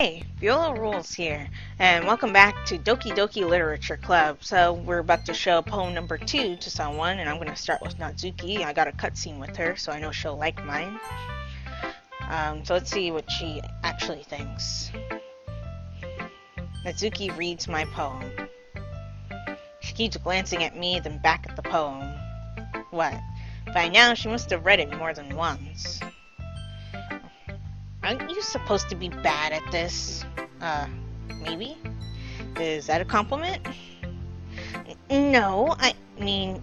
Hey, Viola Rules here, and welcome back to Doki Doki Literature Club. So we're about to show poem number 2 to someone, and I'm going to start with Natsuki. I got a cutscene with her, so I know she'll like mine. So let's see what she actually thinks. Natsuki reads my poem. She keeps glancing at me, then back at the poem. What? By now, she must have read it more than once. Aren't you supposed to be bad at this? Maybe? Is that a compliment? No, I mean,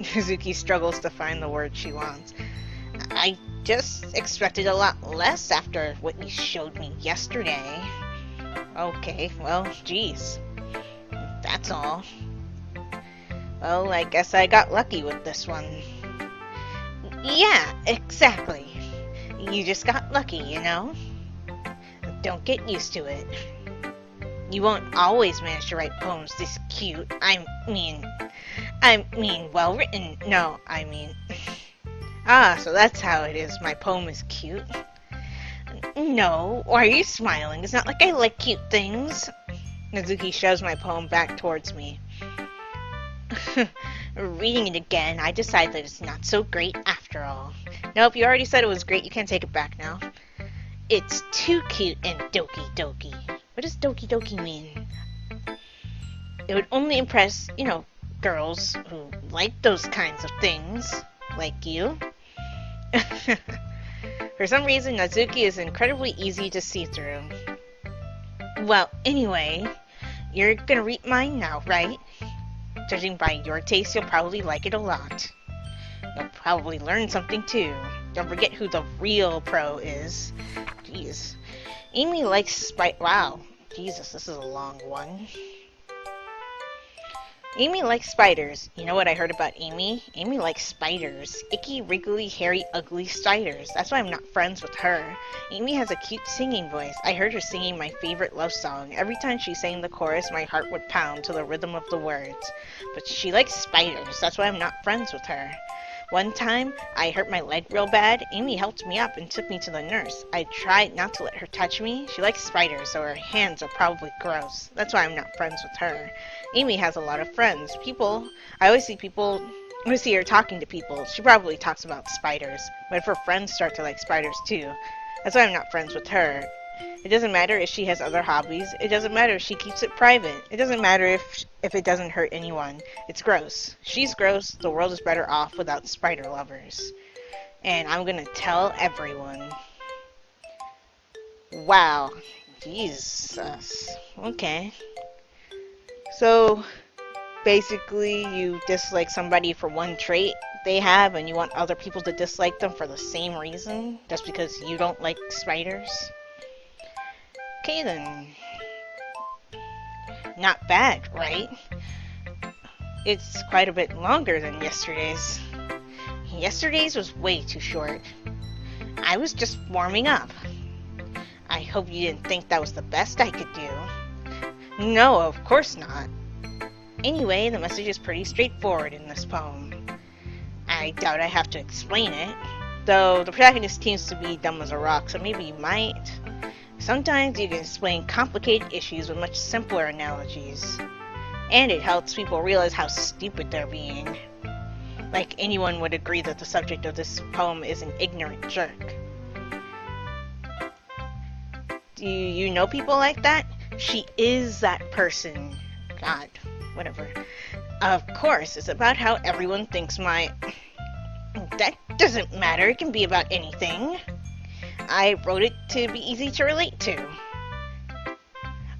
Suzuki struggles to find the word she wants. I just expected a lot less after what you showed me yesterday. Okay, well, geez. That's all. Well, I guess I got lucky with this one. Yeah, exactly. You just got lucky, Don't get used to it. You won't always manage to write poems this cute. I mean, well written. No, I mean... so that's how it is. My poem is cute. No, why are you smiling? It's not like I like cute things. Nazuki shoves my poem back towards me. Reading it again, I decide that it's not so great after all. Nope, you already said it was great. You can't take it back now. It's too cute and Doki Doki. What does Doki Doki mean? It would only impress, girls who like those kinds of things. Like you. For some reason, Natsuki is incredibly easy to see through. Well, anyway, you're gonna read mine now, right? Judging by your taste, you'll probably like it a lot. You'll probably learn something too. Don't forget who the real pro is. Jeez. Amy likes wow. Jesus, this is a long one. Amy likes spiders. You know what I heard about Amy? Amy likes spiders. Icky, wriggly, hairy, ugly spiders. That's why I'm not friends with her. Amy has a cute singing voice. I heard her singing my favorite love song. Every time she sang the chorus, my heart would pound to the rhythm of the words. But she likes spiders. That's why I'm not friends with her. One time, I hurt my leg real bad. Amy helped me up and took me to the nurse. I tried not to let her touch me. She likes spiders, so her hands are probably gross. That's why I'm not friends with her. Amy has a lot of friends. I always see her talking to people. She probably talks about spiders. But if her friends start to like spiders too, that's why I'm not friends with her. It doesn't matter if she has other hobbies. It doesn't matter if she keeps it private. It doesn't matter if it doesn't hurt anyone. It's gross. She's gross. The world is better off without spider lovers. And I'm gonna tell everyone. Wow. Jesus. Okay. So, basically, you dislike somebody for one trait they have, and you want other people to dislike them for the same reason, just because you don't like spiders? Okay then. Not bad, right? It's quite a bit longer than yesterday's. Yesterday's was way too short. I was just warming up. I hope you didn't think that was the best I could do. No, of course not. Anyway, the message is pretty straightforward in this poem. I doubt I have to explain it, though the protagonist seems to be dumb as a rock, so maybe you might. Sometimes you can explain complicated issues with much simpler analogies, and it helps people realize how stupid they're being. Like anyone would agree that the subject of this poem is an ignorant jerk. Do you know people like that? She is that person. God, whatever. Of course, it's about how everyone thinks That doesn't matter, it can be about anything. I wrote it to be easy to relate to.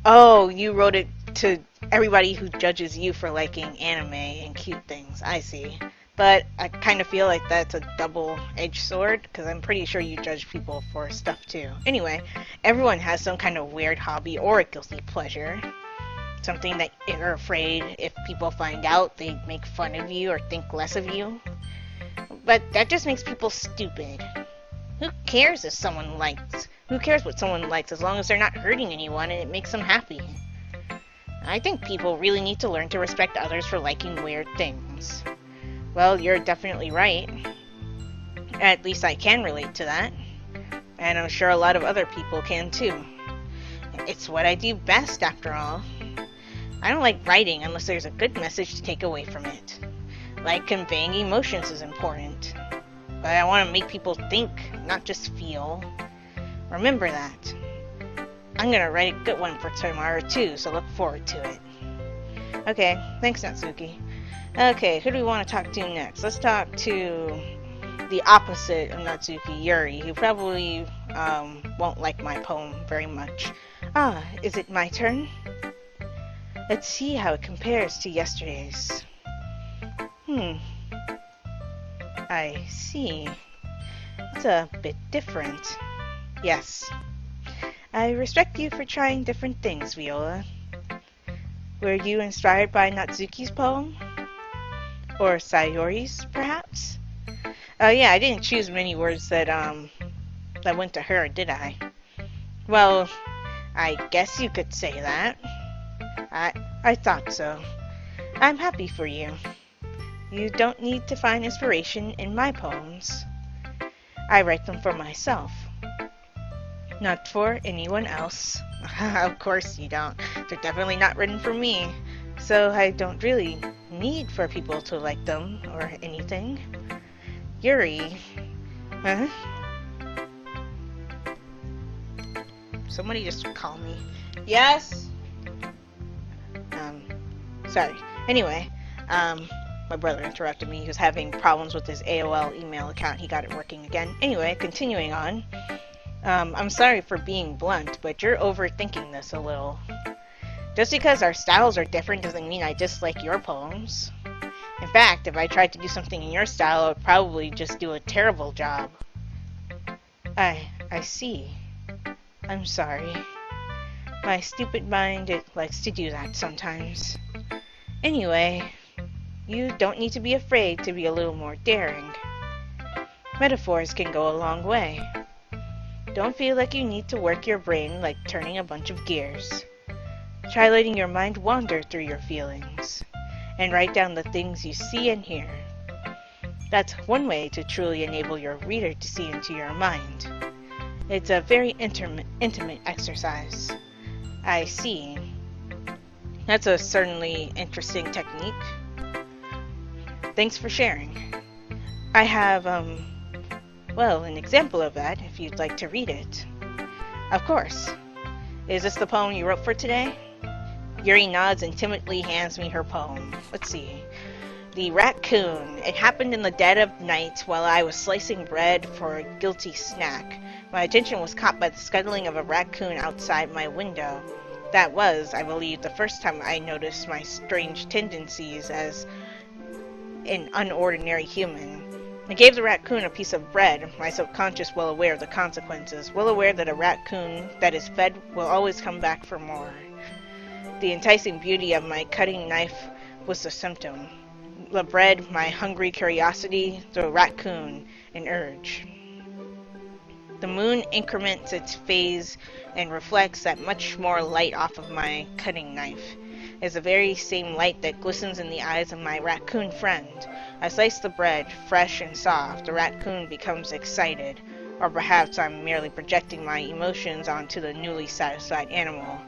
Oh, you wrote it to everybody who judges you for liking anime and cute things. I see. But I kind of feel like that's a double-edged sword, because I'm pretty sure you judge people for stuff too. Anyway, everyone has some kind of weird hobby or a guilty pleasure. Something that you're afraid if people find out, they make fun of you or think less of you. But that just makes people stupid. Who cares what someone likes as long as they're not hurting anyone and it makes them happy? I think people really need to learn to respect others for liking weird things. Well, you're definitely right. At least I can relate to that. and I'm sure a lot of other people can too. It's what I do best, after all. I don't like writing unless there's a good message to take away from it. Like conveying emotions is important. But I want to make people think, not just feel. Remember that. I'm gonna write a good one for tomorrow too, so look forward to it. Okay, thanks Natsuki. Okay, who do we want to talk to next? Let's talk to the opposite of Natsuki, Yuri, who probably won't like my poem very much. Ah, is it my turn? Let's see how it compares to yesterday's. I see. It's a bit different. Yes. I respect you for trying different things, Viola. Were you inspired by Natsuki's poem? Or Sayori's, perhaps? Yeah, I didn't choose many words that went to her, did I? Well, I guess you could say that. I thought so. I'm happy for you. You don't need to find inspiration in my poems. I write them for myself. Not for anyone else. Of course you don't. They're definitely not written for me. So I don't really need for people to like them or anything. Yuri. Huh? Somebody just call me. Yes? Sorry. Anyway, my brother interrupted me. He was having problems with his AOL email account. He got it working again. Anyway, continuing on. I'm sorry for being blunt, but you're overthinking this a little. Just because our styles are different doesn't mean I dislike your poems. In fact, if I tried to do something in your style, I would probably just do a terrible job. I see. I'm sorry. My stupid mind, it likes to do that sometimes. Anyway, you don't need to be afraid to be a little more daring. Metaphors can go a long way. Don't feel like you need to work your brain like turning a bunch of gears. Try letting your mind wander through your feelings, and write down the things you see and hear. That's one way to truly enable your reader to see into your mind. It's a very intimate exercise. I see. That's a certainly interesting technique. Thanks for sharing. I have, well, an example of that, if you'd like to read it. Of course. Is this the poem you wrote for today? Yuri nods and timidly hands me her poem. Let's see. The Raccoon. It happened in the dead of night while I was slicing bread for a guilty snack. My attention was caught by the scuttling of a raccoon outside my window. That was, I believe, the first time I noticed my strange tendencies as an unordinary human. I gave the raccoon a piece of bread, my subconscious well aware of the consequences, well aware that a raccoon that is fed will always come back for more. The enticing beauty of my cutting knife was the symptom. The bread, my hungry curiosity, the raccoon, an urge. The moon increments its phase and reflects that much more light off of my cutting knife. It's the very same light that glistens in the eyes of my raccoon friend. I slice the bread, fresh and soft. The raccoon becomes excited, or perhaps I'm merely projecting my emotions onto the newly satisfied animal.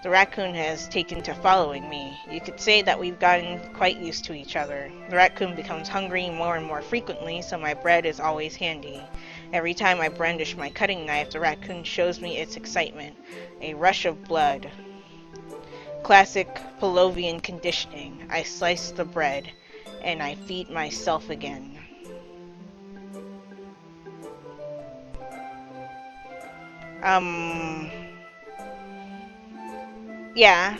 The raccoon has taken to following me. You could say that we've gotten quite used to each other. The raccoon becomes hungry more and more frequently, so my bread is always handy. Every time I brandish my cutting knife, the raccoon shows me its excitement. A rush of blood. Classic Pavlovian conditioning. I slice the bread, and I feed myself again. Yeah,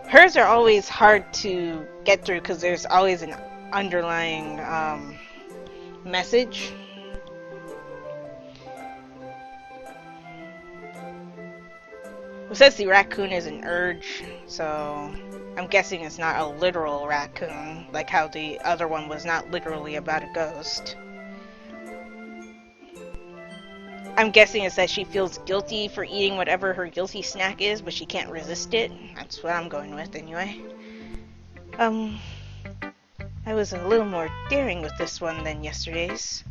hers are always hard to get through because there's always an underlying, message. It says the raccoon is an urge, so I'm guessing it's not a literal raccoon, like how the other one was not literally about a ghost. I'm guessing it's that she feels guilty for eating whatever her guilty snack is, but she can't resist it. That's what I'm going with, anyway. I was a little more daring with this one than yesterday's.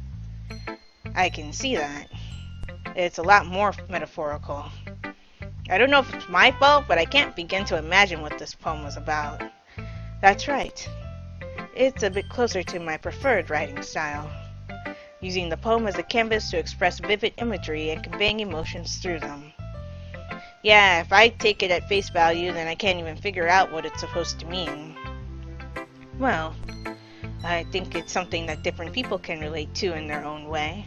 I can see that. It's a lot more metaphorical. I don't know if it's my fault, but I can't begin to imagine what this poem was about. That's right. It's a bit closer to my preferred writing style, using the poem as a canvas to express vivid imagery and conveying emotions through them. Yeah, if I take it at face value, then I can't even figure out what it's supposed to mean. Well, I think it's something that different people can relate to in their own way.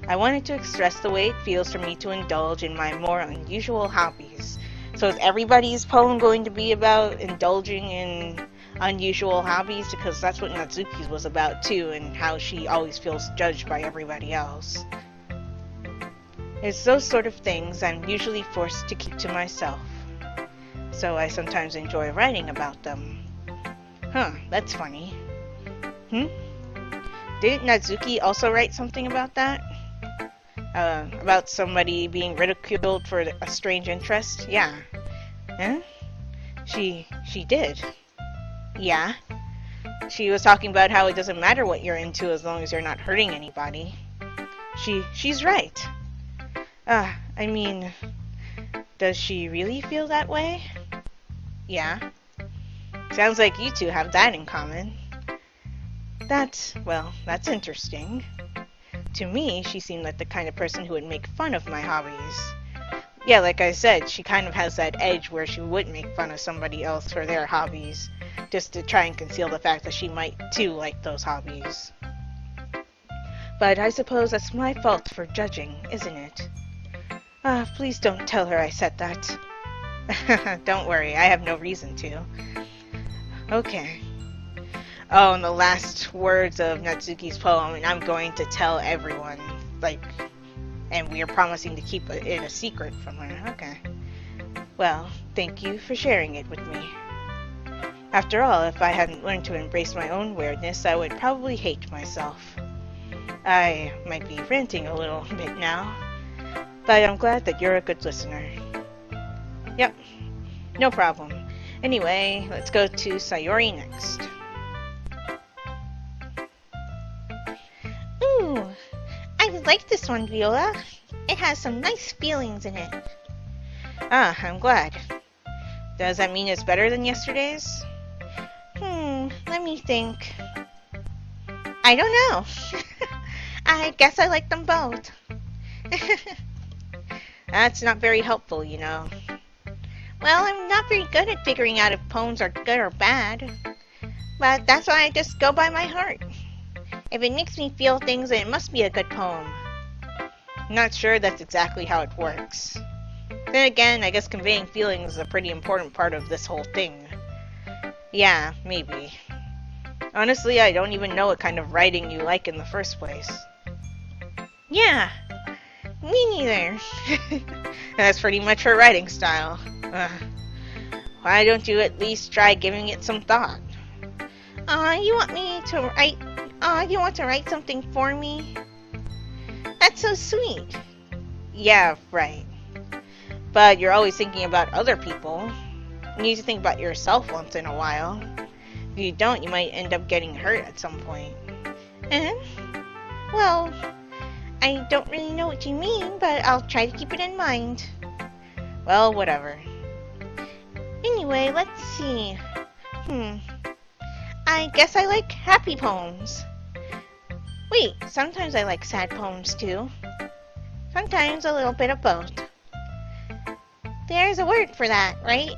I wanted to express the way it feels for me to indulge in my more unusual hobbies. So is everybody's poem going to be about indulging in unusual hobbies? Because that's what Natsuki's was about too, and how she always feels judged by everybody else. It's those sort of things I'm usually forced to keep to myself. So I sometimes enjoy writing about them. Huh, that's funny. Didn't Natsuki also write something about that? About somebody being ridiculed for a strange interest? Yeah. Huh? She did. Yeah. She was talking about how it doesn't matter what you're into as long as you're not hurting anybody. She's right. I mean, does she really feel that way? Yeah. Sounds like you two have that in common. That's interesting. To me, she seemed like the kind of person who would make fun of my hobbies. Yeah, like I said, she kind of has that edge where she would make fun of somebody else for their hobbies, just to try and conceal the fact that she might too like those hobbies. But I suppose that's my fault for judging, isn't it? Please don't tell her I said that. Don't worry, I have no reason to. Okay. Oh, and the last words of Natsuki's poem, and I'm going to tell everyone, and we are promising to keep it a secret from her. Okay. Well, thank you for sharing it with me. After all, if I hadn't learned to embrace my own weirdness, I would probably hate myself. I might be ranting a little bit now, but I'm glad that you're a good listener. Yep, no problem. Anyway, let's go to Sayori next. Ooh, I like this one, Viola. It has some nice feelings in it. I'm glad. Does that mean it's better than yesterday's? Let me think. I don't know. I guess I like them both. That's not very helpful, you know. Well, I'm not very good at figuring out if poems are good or bad. But that's why I just go by my heart. If it makes me feel things, then it must be a good poem. I'm not sure that's exactly how it works. Then again, I guess conveying feelings is a pretty important part of this whole thing. Yeah, maybe. Honestly, I don't even know what kind of writing you like in the first place. Yeah, me neither. That's pretty much her writing style. Why don't you at least try giving it some thought? You want to write something for me? That's so sweet. Yeah, right. But you're always thinking about other people. You need to think about yourself once in a while. If you don't, you might end up getting hurt at some point. Well, I don't really know what you mean, but I'll try to keep it in mind. Well, whatever. Anyway, let's see. I guess I like happy poems. Wait, sometimes I like sad poems too. Sometimes a little bit of both. There's a word for that, right?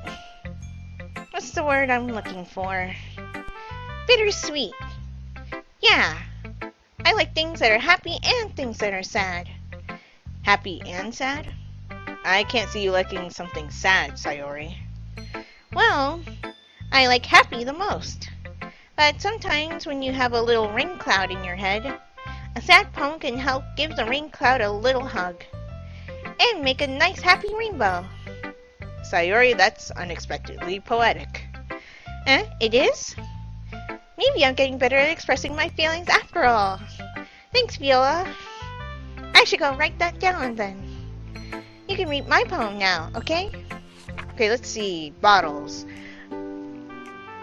What's the word I'm looking for? Bittersweet. Yeah. I like things that are happy and things that are sad. Happy and sad? I can't see you liking something sad, Sayori. Well, I like happy the most. But sometimes when you have a little rain cloud in your head, a sad poem can help give the rain cloud a little hug and make a nice happy rainbow. Sayori, that's unexpectedly poetic. It is? Maybe I'm getting better at expressing my feelings after all. Thanks, Viola. I should go write that down then. You can read my poem now, okay? Okay, let's see. Bottles.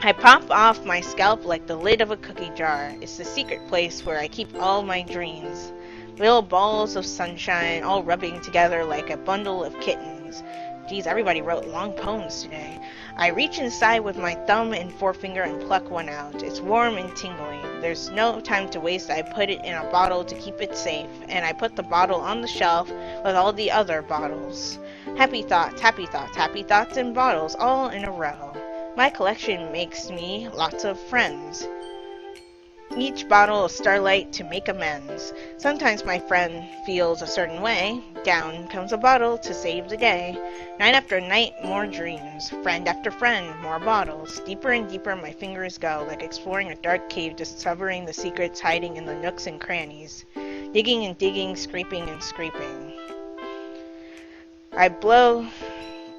I pop off my scalp like the lid of a cookie jar. It's the secret place where I keep all my dreams. Little balls of sunshine all rubbing together like a bundle of kittens. Geez, everybody wrote long poems today. I reach inside with my thumb and forefinger and pluck one out. It's warm and tingly. There's no time to waste. I put it in a bottle to keep it safe, and I put the bottle on the shelf with all the other bottles. Happy thoughts, happy thoughts, happy thoughts in bottles, all in a row. My collection makes me lots of friends. Each bottle of starlight to make amends. Sometimes my friend feels a certain way. Down comes a bottle to save the day. Night after night, more dreams. Friend after friend, more bottles. Deeper and deeper my fingers go, like exploring a dark cave, discovering the secrets hiding in the nooks and crannies. Digging and digging, scraping and scraping. I blow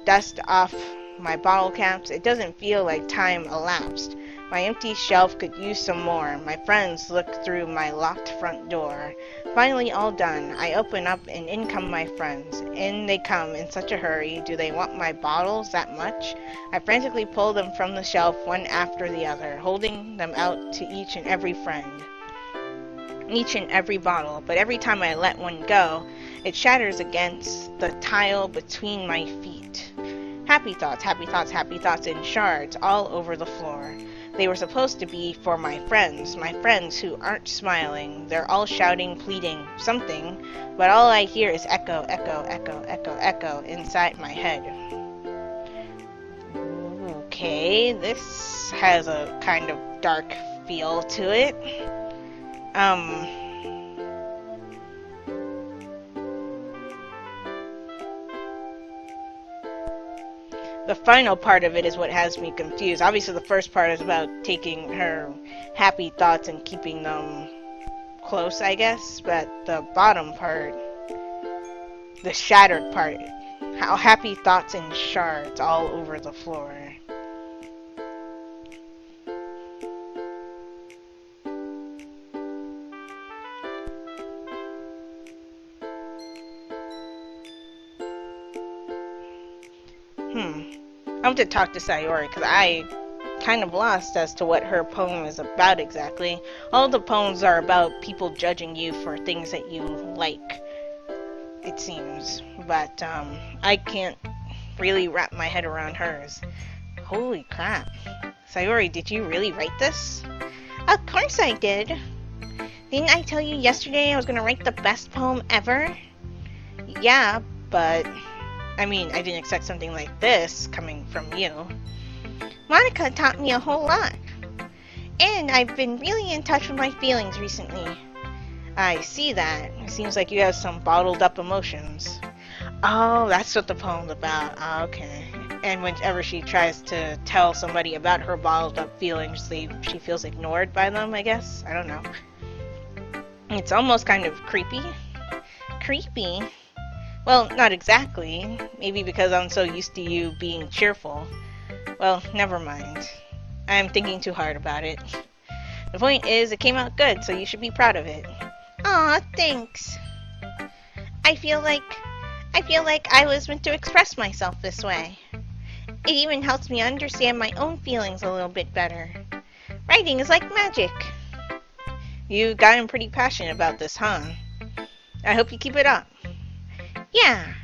dust off my bottle caps. It doesn't feel like time elapsed. My empty shelf could use some more. My friends look through my locked front door. Finally all done. I open up and in come my friends. In they come in such a hurry. Do they want my bottles that much? I frantically pull them from the shelf one after the other, holding them out to each and every friend. Each and every bottle. But every time I let one go, it shatters against the tile between my feet. Happy thoughts, happy thoughts, happy thoughts in shards all over the floor. They were supposed to be for my friends who aren't smiling. They're all shouting, pleading, something, but all I hear is echo, echo, echo, echo, echo inside my head. Okay, this has a kind of dark feel to it. The final part of it is what has me confused. Obviously, the first part is about taking her happy thoughts and keeping them close, I guess. But the bottom part, the shattered part, how happy thoughts in shards all over the floor. I have to talk to Sayori because I kind of lost as to what her poem is about exactly. All the poems are about people judging you for things that you like, it seems. But I can't really wrap my head around hers. Holy crap. Sayori, did you really write this? Of course I did. Didn't I tell you yesterday I was going to write the best poem ever? Yeah, but I mean, I didn't expect something like this coming from you. Monica taught me a whole lot. And I've been really in touch with my feelings recently. I see that. It seems like you have some bottled up emotions. Oh, that's what the poem's about. Oh, okay. And whenever she tries to tell somebody about her bottled up feelings, she feels ignored by them, I guess. I don't know. It's almost kind of creepy. Creepy? Well, not exactly. Maybe because I'm so used to you being cheerful. Well, never mind. I'm thinking too hard about it. The point is, it came out good, so you should be proud of it. Aw, thanks. I feel like I was meant to express myself this way. It even helps me understand my own feelings a little bit better. Writing is like magic. You gotten pretty passionate about this, huh? I hope you keep it up. Yeah,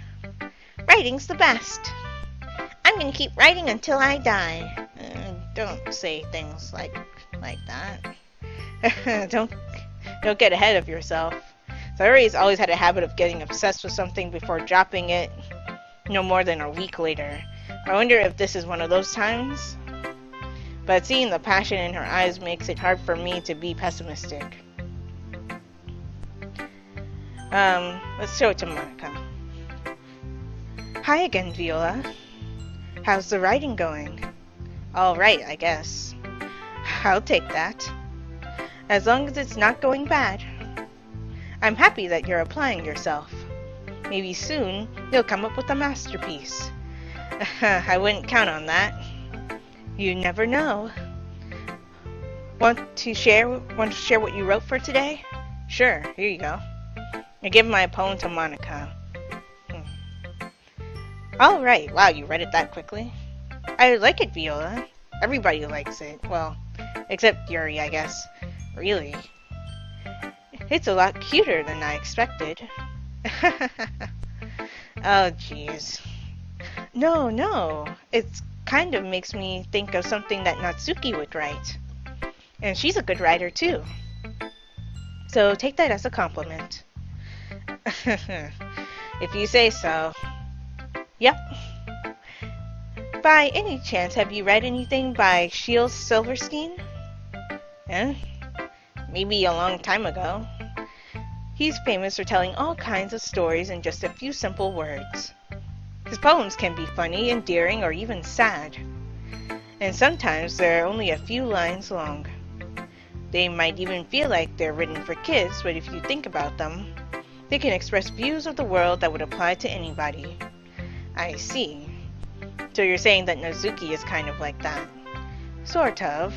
writing's the best. I'm gonna keep writing until I die. Don't say things like that. Don't get ahead of yourself. Sayori's always had a habit of getting obsessed with something before dropping it no more than a week later. I wonder if this is one of those times. But seeing the passion in her eyes makes it hard for me to be pessimistic. Let's show it to Monica. Hi again, Viola. How's the writing going? All right, I guess. I'll take that. As long as it's not going bad. I'm happy that you're applying yourself. Maybe soon you'll come up with a masterpiece. I wouldn't count on that. You never know. Want to share what you wrote for today? Sure, here you go. I give my poem to Monica. All right. Wow, you read it that quickly? I like it, Viola. Everybody likes it. Well, except Yuri, I guess. Really? It's a lot cuter than I expected. Oh, jeez. No, no. It kind of makes me think of something that Natsuki would write. And she's a good writer, too. So take that as a compliment. If you say so. Yep. By any chance, have you read anything by Shields Silverstein? Eh? Maybe a long time ago. He's famous for telling all kinds of stories in just a few simple words. His poems can be funny, endearing, or even sad. And sometimes they're only a few lines long. They might even feel like they're written for kids, but if you think about them, they can express views of the world that would apply to anybody. I see. So you're saying that Nozuki is kind of like that. Sort of.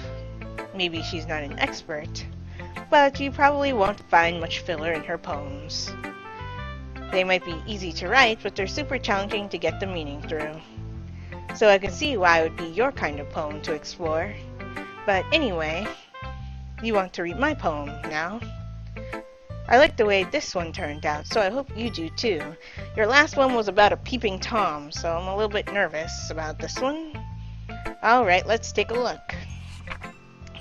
Maybe she's not an expert, but you probably won't find much filler in her poems. They might be easy to write, but they're super challenging to get the meaning through. So I can see why it would be your kind of poem to explore. But anyway, you want to read my poem now? I like the way this one turned out, so I hope you do too. Your last one was about a peeping Tom, so I'm a little bit nervous about this one. Alright, let's take a look.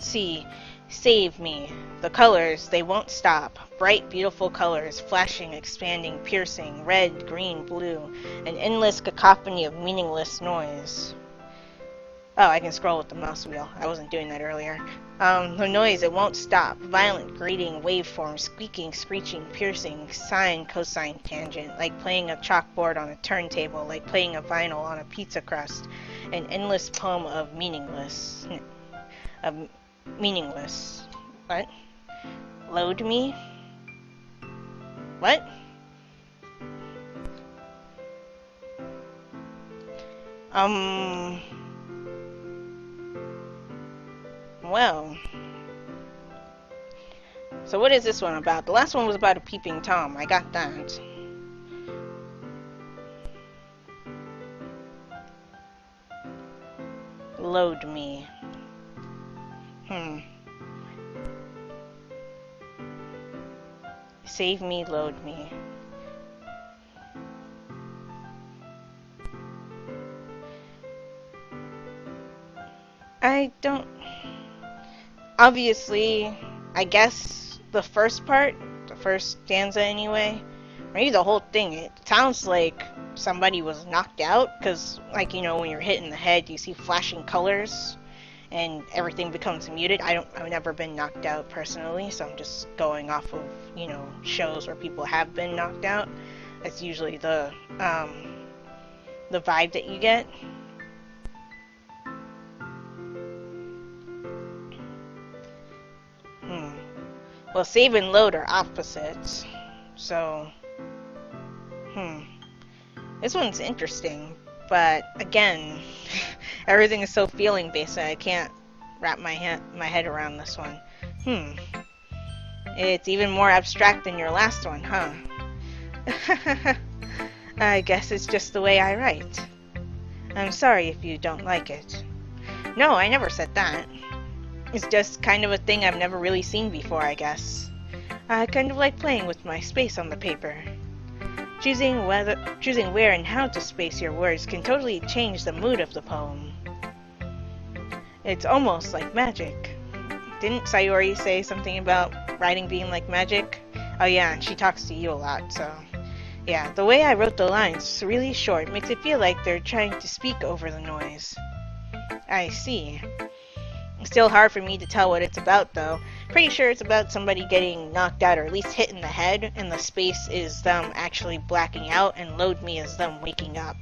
See, save me. The colors, they won't stop. Bright, beautiful colors, flashing, expanding, piercing, red, green, blue, an endless cacophony of meaningless noise. Oh, I can scroll with the mouse wheel. I wasn't doing that earlier. The noise, it won't stop. Violent, grating, waveform, squeaking, screeching, piercing, sine, cosine, tangent, like playing a chalkboard on a turntable, like playing a vinyl on a pizza crust. An endless poem of meaningless. Meaningless. What? Load me? What? Well. So what is this one about? The last one was about a peeping Tom. I got that. Load me. Save me, load me. I don't... Obviously, I guess the first part, the first stanza anyway, maybe the whole thing, it sounds like somebody was knocked out, because, like, you know, when you're hit in the head, you see flashing colors, and everything becomes muted. I've never been knocked out personally, so I'm just going off of, you know, shows where people have been knocked out. That's usually the vibe that you get. Well, save and load are opposites, so, this one's interesting, but again, everything is so feeling based that I can't wrap my head around this one. It's even more abstract than your last one, huh? I guess it's just the way I write. I'm sorry if you don't like it. No, I never said that. It's just kind of a thing I've never really seen before, I guess. I kind of like playing with my space on the paper. Choosing where and how to space your words can totally change the mood of the poem. It's almost like magic. Didn't Sayori say something about writing being like magic? Oh yeah, she talks to you a lot, so... Yeah, the way I wrote the lines, really short, makes it feel like they're trying to speak over the noise. I see. It's still hard for me to tell what it's about, though. Pretty sure it's about somebody getting knocked out, or at least hit in the head, and the space is them actually blacking out, and load me is them waking up.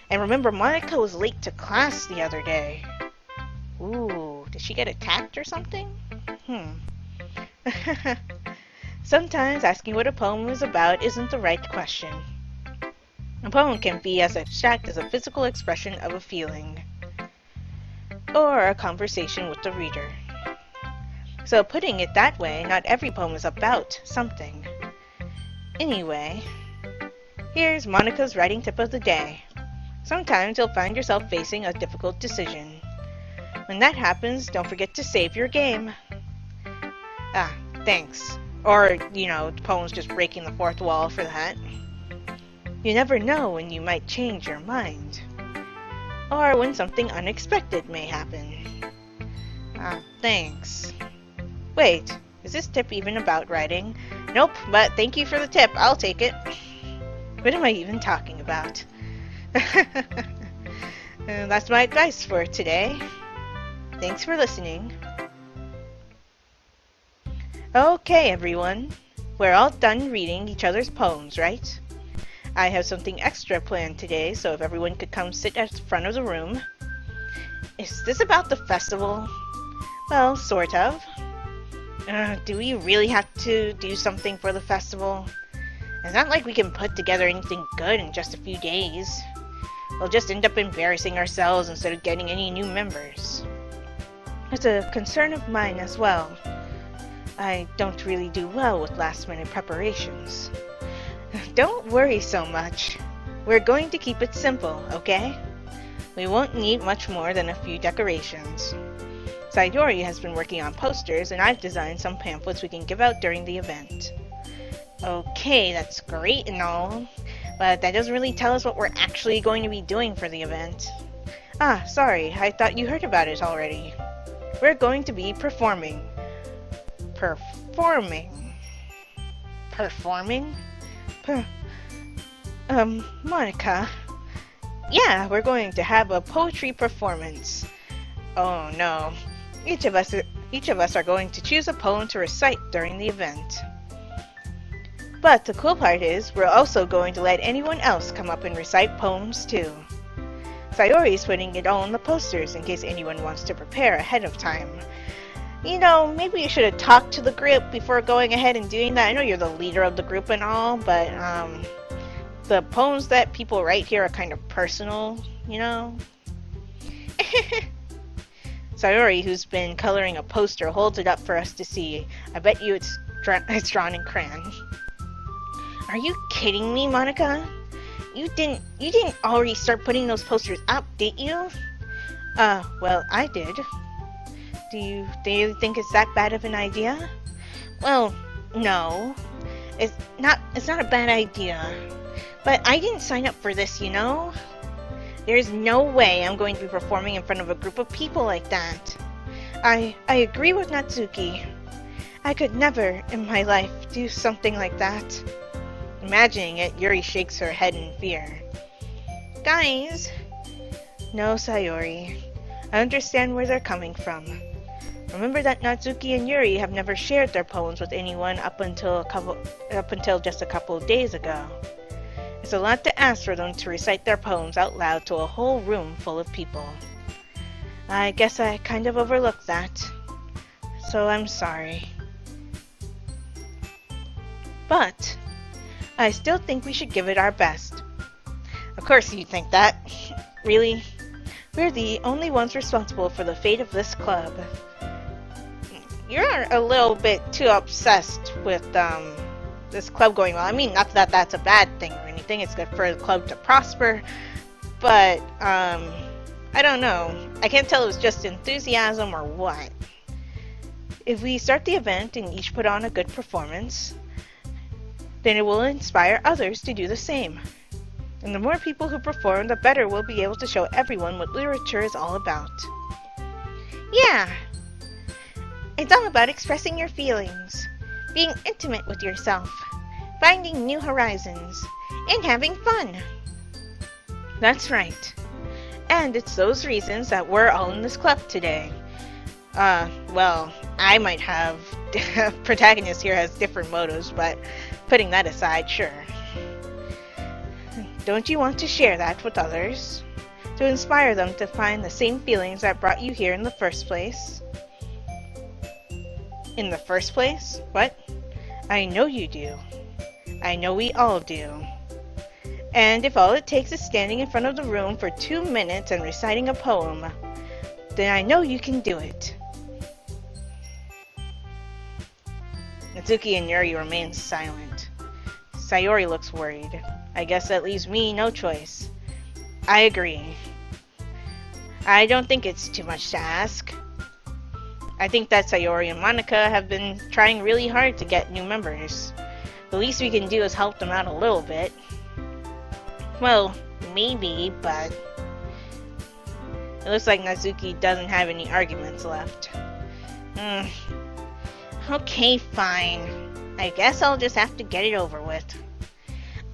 And remember, Monica was late to class the other day. Ooh, did she get attacked or something? Sometimes asking what a poem is about isn't the right question. A poem can be as abstract as a physical expression of a feeling, or a conversation with the reader. So putting it that way, not every poem is about something. Anyway, here's Monica's writing tip of the day. Sometimes you'll find yourself facing a difficult decision. When that happens, don't forget to save your game. Ah, thanks. Or, the poem's just breaking the fourth wall for that. You never know when you might change your mind. Or when something unexpected may happen. Ah, thanks. Wait, is this tip even about writing? Nope, but thank you for the tip. I'll take it. What am I even talking about? That's my advice for today. Thanks for listening. Okay, everyone. We're all done reading each other's poems, right? I have something extra planned today, so if everyone could come sit at the front of the room. Is this about the festival? Well, sort of. Do we really have to do something for the festival? It's not like we can put together anything good in just a few days. We'll just end up embarrassing ourselves instead of getting any new members. It's a concern of mine as well. I don't really do well with last-minute preparations. Don't worry so much. We're going to keep it simple, okay? We won't need much more than a few decorations. Sayori has been working on posters, and I've designed some pamphlets we can give out during the event. Okay, that's great and all, but that doesn't really tell us what we're actually going to be doing for the event. Ah, sorry, I thought you heard about it already. We're going to be performing. Performing? Monica. Yeah, we're going to have a poetry performance. Oh no. Each of us are going to choose a poem to recite during the event. But the cool part is, we're also going to let anyone else come up and recite poems too. Sayori's putting it all on the posters in case anyone wants to prepare ahead of time. Maybe you should have talked to the group before going ahead and doing that. I know you're the leader of the group and all, but the poems that people write here are kind of personal, Sayori, who's been coloring a poster, holds it up for us to see. I bet you it's drawn in crayon. Are you kidding me, Monica? You didn't already start putting those posters up, did you? Well, I did. Do you think it's that bad of an idea? Well, no. It's not a bad idea. But I didn't sign up for this, There's no way I'm going to be performing in front of a group of people like that. I agree with Natsuki. I could never in my life do something like that. Imagining it, Yuri shakes her head in fear. Guys! No, Sayori. I understand where they're coming from. Remember that Natsuki and Yuri have never shared their poems with anyone up until just a couple of days ago. It's a lot to ask for them to recite their poems out loud to a whole room full of people. I guess I kind of overlooked that. So I'm sorry. But I still think we should give it our best. Of course you think that. Really? We're the only ones responsible for the fate of this club. You're a little bit too obsessed with this club going well. I mean, not that that's a bad thing or anything. It's good for the club to prosper. But, I don't know. I can't tell if it's just enthusiasm or what. If we start the event and each put on a good performance, then it will inspire others to do the same. And the more people who perform, the better we'll be able to show everyone what literature is all about. Yeah! It's all about expressing your feelings, being intimate with yourself, finding new horizons, and having fun. That's right. And it's those reasons that we're all in this club today. Well, I might have... protagonist here has different motives, but putting that aside, sure. Don't you want to share that with others? To inspire them to find the same feelings that brought you here in the first place? In the first place? What? I know you do. I know we all do. And if all it takes is standing in front of the room for 2 minutes and reciting a poem, then I know you can do it. Natsuki and Yuri remain silent. Sayori looks worried. I guess that leaves me no choice. I agree. I don't think it's too much to ask. I think that Sayori and Monica have been trying really hard to get new members. The least we can do is help them out a little bit. Well, maybe, but it looks like Natsuki doesn't have any arguments left. Okay, fine. I guess I'll just have to get it over with.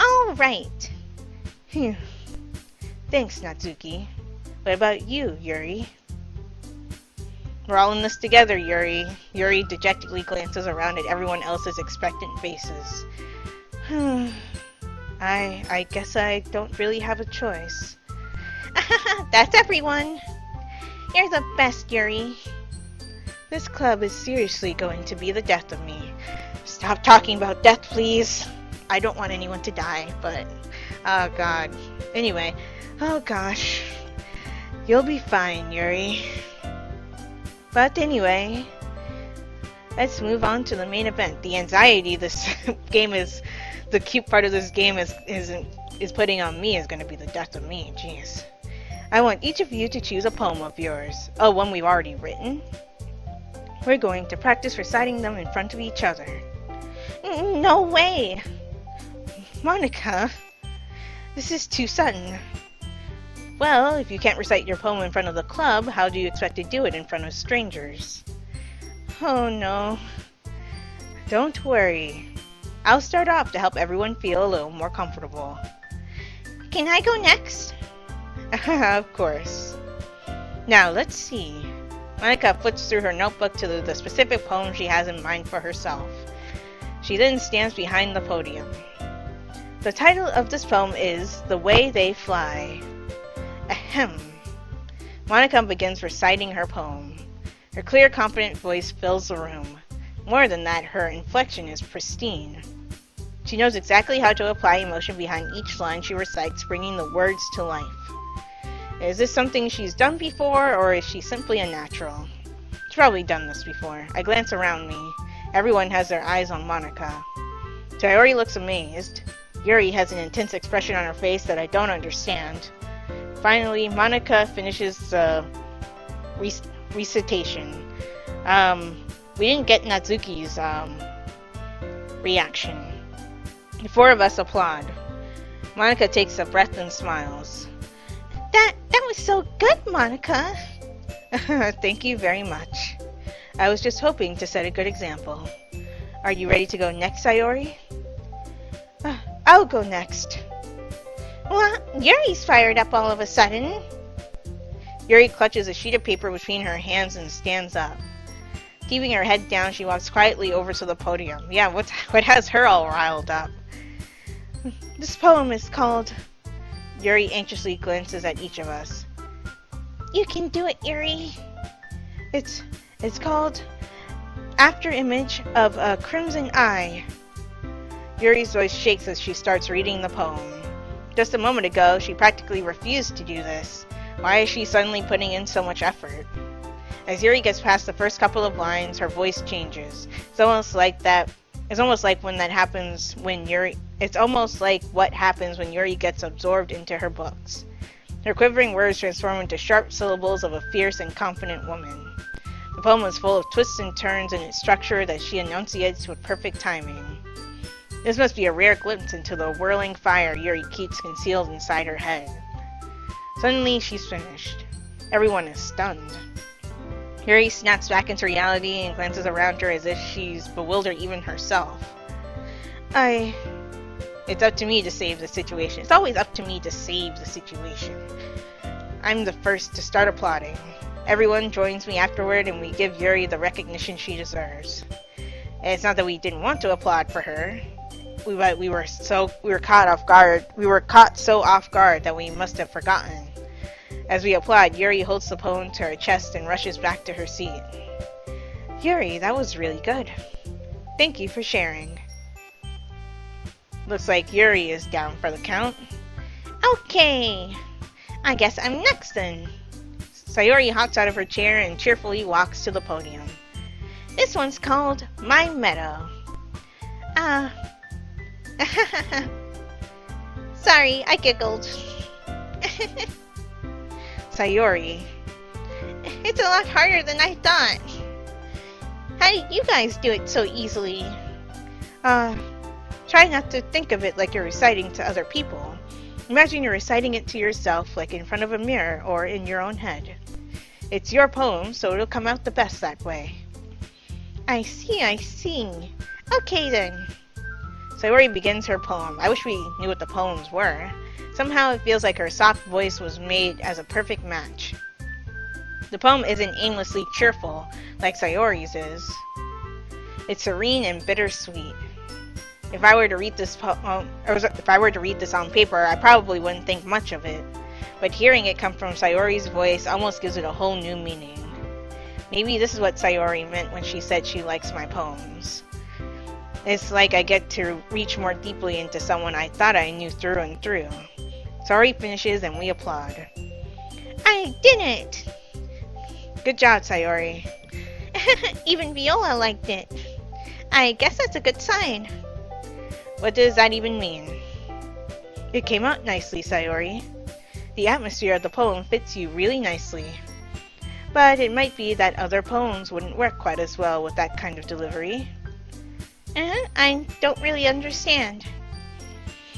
Alright. Phew. Thanks, Natsuki. What about you, Yuri? We're all in this together, Yuri. Yuri dejectedly glances around at everyone else's expectant faces. I guess I don't really have a choice. That's everyone. You're the best, Yuri. This club is seriously going to be the death of me. Stop talking about death, please. I don't want anyone to die, but... oh, God. Anyway. Oh, gosh. You'll be fine, Yuri. But anyway, let's move on to the main event. The anxiety this game is... the cute part of this game is putting on me is going to be the death of me. Jeez. I want each of you to choose a poem of yours. Oh, one we've already written? We're going to practice reciting them in front of each other. No way! Monica, this is too sudden. Well, if you can't recite your poem in front of the club, how do you expect to do it in front of strangers? Oh no. Don't worry. I'll start off to help everyone feel a little more comfortable. Can I go next? Of course. Now, let's see. Monica flips through her notebook to the specific poem she has in mind for herself. She then stands behind the podium. The title of this poem is The Way They Fly. Ahem. Monica begins reciting her poem. Her clear, confident voice fills the room. More than that, her inflection is pristine. She knows exactly how to apply emotion behind each line she recites, bringing the words to life. Is this something she's done before, or is she simply a natural? She's probably done this before. I glance around me. Everyone has their eyes on Monica. Sayori looks amazed. Yuri has an intense expression on her face that I don't understand. Finally, Monica finishes the recitation. We didn't get Natsuki's reaction. The four of us applaud. Monica takes a breath and smiles. That was so good, Monica. Thank you very much. I was just hoping to set a good example. Are you ready to go next, Sayori? I'll go next. Well, Yuri's fired up all of a sudden. Yuri clutches a sheet of paper between her hands and stands up. Keeping her head down, she walks quietly over to the podium. Yeah, what has her all riled up? This poem is called... Yuri anxiously glances at each of us. You can do it, Yuri. It's called After Image of a Crimson Eye. Yuri's voice shakes as she starts reading the poem. Just a moment ago, she practically refused to do this. Why is she suddenly putting in so much effort? As Yuri gets past the first couple of lines, her voice changes. It's almost like when that happens when Yuri... It's almost like what happens when Yuri gets absorbed into her books. Her quivering words transform into sharp syllables of a fierce and confident woman. The poem is full of twists and turns in its structure that she enunciates with perfect timing. This must be a rare glimpse into the whirling fire Yuri keeps concealed inside her head. Suddenly, she's finished. Everyone is stunned. Yuri snaps back into reality and glances around her as if she's bewildered even herself. It's up to me to save the situation. It's always up to me to save the situation. I'm the first to start applauding. Everyone joins me afterward and we give Yuri the recognition she deserves. And it's not that we didn't want to applaud for her. We were caught off guard. We were caught so off guard that we must have forgotten. As we applaud, Yuri holds the poem to her chest and rushes back to her seat. Yuri, that was really good. Thank you for sharing. Looks like Yuri is down for the count. Okay, I guess I'm next then. Sayori hops out of her chair and cheerfully walks to the podium. This one's called My Meadow. Sorry, I giggled. Sayori, It's a lot harder than I thought. How did you guys do it so easily? Try not to think of it like you're reciting to other people. Imagine you're reciting it to yourself, like in front of a mirror or in your own head. It's your poem, so it'll come out the best that way. I see. Okay then. Sayori begins her poem. I wish we knew what the poems were. Somehow it feels like her soft voice was made as a perfect match. The poem isn't aimlessly cheerful like Sayori's is. It's serene and bittersweet. If I were to read this on paper, I probably wouldn't think much of it. But hearing it come from Sayori's voice almost gives it a whole new meaning. Maybe this is what Sayori meant when she said she likes my poems. It's like I get to reach more deeply into someone I thought I knew through and through. Sayori finishes and we applaud. I did it! Good job, Sayori. Even Viola liked it. I guess that's a good sign. What does that even mean? It came out nicely, Sayori. The atmosphere of the poem fits you really nicely. But it might be that other poems wouldn't work quite as well with that kind of delivery. I don't really understand.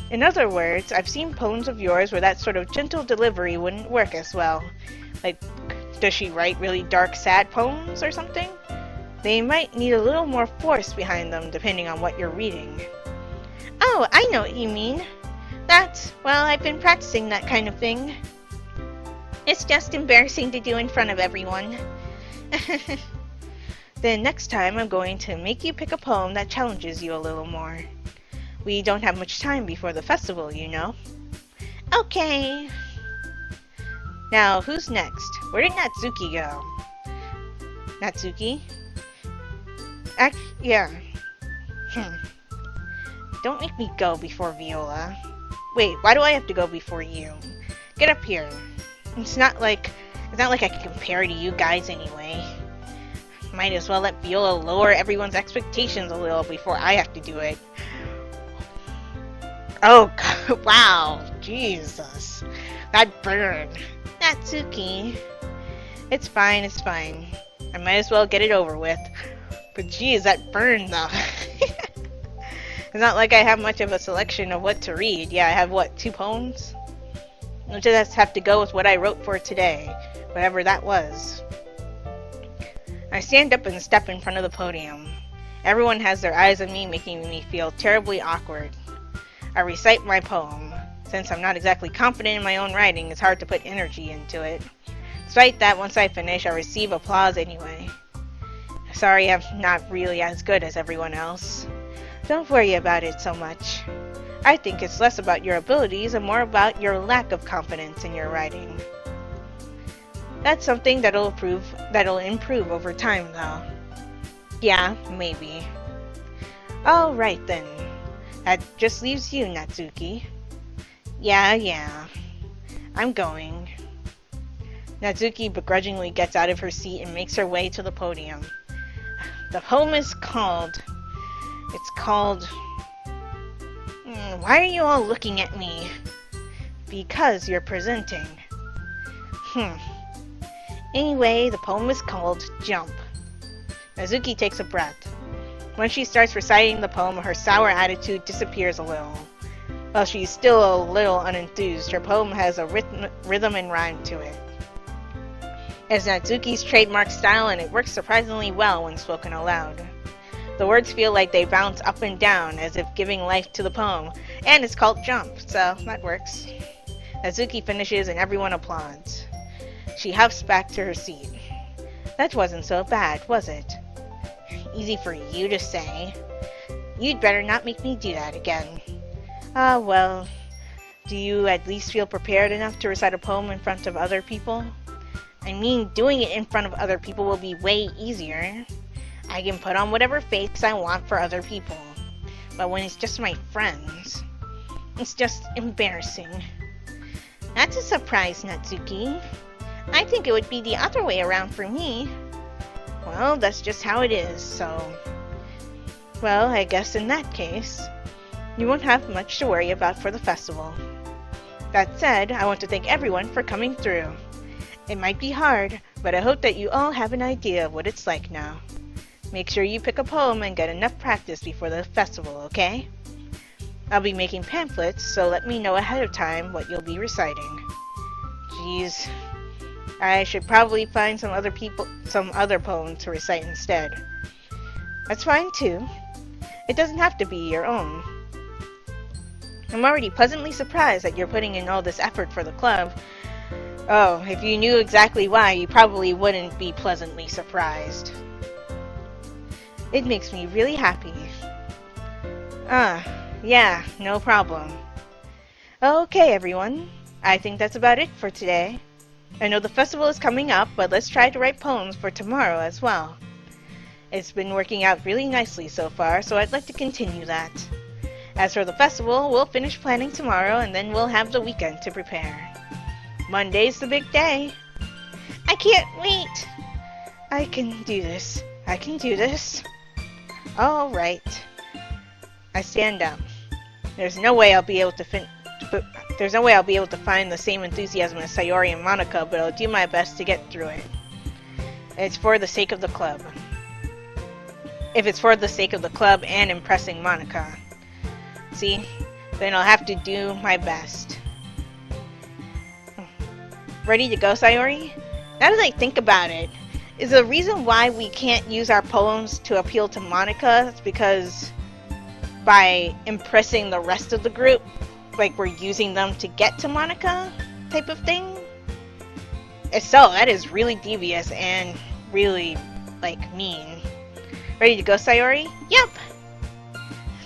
In other words, I've seen poems of yours where that sort of gentle delivery wouldn't work as well. Like, does she write really dark, sad poems or something? They might need a little more force behind them depending on what you're reading. Oh, I know what you mean. I've been practicing that kind of thing. It's just embarrassing to do in front of everyone. Then next time I'm going to make you pick a poem that challenges you a little more. We don't have much time before the festival, you know. Okay. Now, who's next? Where did Natsuki go? Natsuki? Yeah. Don't make me go before Viola. Wait, why do I have to go before you? Get up here. It's not like I can compare to you guys anyway. Might as well let Viola lower everyone's expectations a little before I have to do it. Oh, God, wow. Jesus. That burned. Natsuki. It's fine. I might as well get it over with. But geez, that burned though. It's not like I have much of a selection of what to read. Yeah, I have, 2 poems? I'll just have to go with what I wrote for today, whatever that was. I stand up and step in front of the podium. Everyone has their eyes on me, making me feel terribly awkward. I recite my poem. Since I'm not exactly confident in my own writing, it's hard to put energy into it. Despite that, once I finish, I receive applause anyway. Sorry, I'm not really as good as everyone else. Don't worry about it so much. I think it's less about your abilities and more about your lack of confidence in your writing. That's something that'll improve over time, though. Yeah, maybe. Alright then. That just leaves you, Natsuki. Yeah. I'm going. Natsuki begrudgingly gets out of her seat and makes her way to the podium. The poem is called... Why are you all looking at me? Because you're presenting. Anyway, the poem is called Jump. Natsuki takes a breath. When she starts reciting the poem, her sour attitude disappears a little. While she's still a little unenthused, her poem has a rhythm and rhyme to it. It's Natsuki's trademark style, and it works surprisingly well when spoken aloud. The words feel like they bounce up and down, as if giving life to the poem, and it's called Jump, so that works. Natsuki finishes and everyone applauds. She huffs back to her seat. That wasn't so bad, was it? Easy for you to say. You'd better not make me do that again. Well, do you at least feel prepared enough to recite a poem in front of other people? I mean, doing it in front of other people will be way easier. I can put on whatever face I want for other people. But when it's just my friends, it's just embarrassing. That's a surprise, Natsuki. I think it would be the other way around for me. Well, that's just how it is, so... Well, I guess in that case, you won't have much to worry about for the festival. That said, I want to thank everyone for coming through. It might be hard, but I hope that you all have an idea of what it's like now. Make sure you pick a poem and get enough practice before the festival, okay? I'll be making pamphlets, so let me know ahead of time what you'll be reciting. Jeez, I should probably find some other poems to recite instead. That's fine too. It doesn't have to be your own. I'm already pleasantly surprised that you're putting in all this effort for the club. Oh, if you knew exactly why, you probably wouldn't be pleasantly surprised. It makes me really happy. Yeah, no problem. Okay, everyone. I think that's about it for today. I know the festival is coming up, but let's try to write poems for tomorrow as well. It's been working out really nicely so far, so I'd like to continue that. As for the festival, we'll finish planning tomorrow, and then we'll have the weekend to prepare. Monday's the big day. I can't wait. I can do this. I can do this. All right. I stand up. There's no way I'll be able to find the same enthusiasm as Sayori and Monica, but I'll do my best to get through it. It's for the sake of the club. If it's for the sake of the club and impressing Monica. See? Then I'll have to do my best. Ready to go, Sayori? Now that I think about it, is the reason why we can't use our poems to appeal to Monica is because by impressing the rest of the group, like we're using them to get to Monica type of thing? If so, that is really devious and really, mean. Ready to go, Sayori? Yep!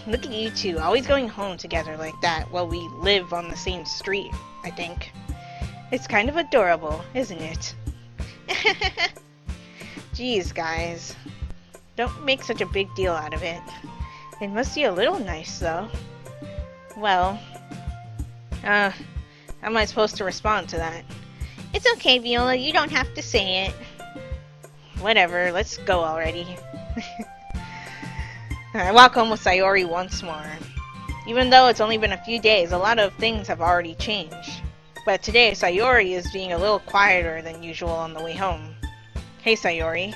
Look at you two, always going home together like that while we live on the same street, I think. It's kind of adorable, isn't it? Jeez, guys. Don't make such a big deal out of it. It must be a little nice, though. Well, how am I supposed to respond to that? It's okay, Viola, you don't have to say it. Whatever, let's go already. I walk home with Sayori once more. Even though it's only been a few days, a lot of things have already changed. But today, Sayori is being a little quieter than usual on the way home. Hey, Sayori.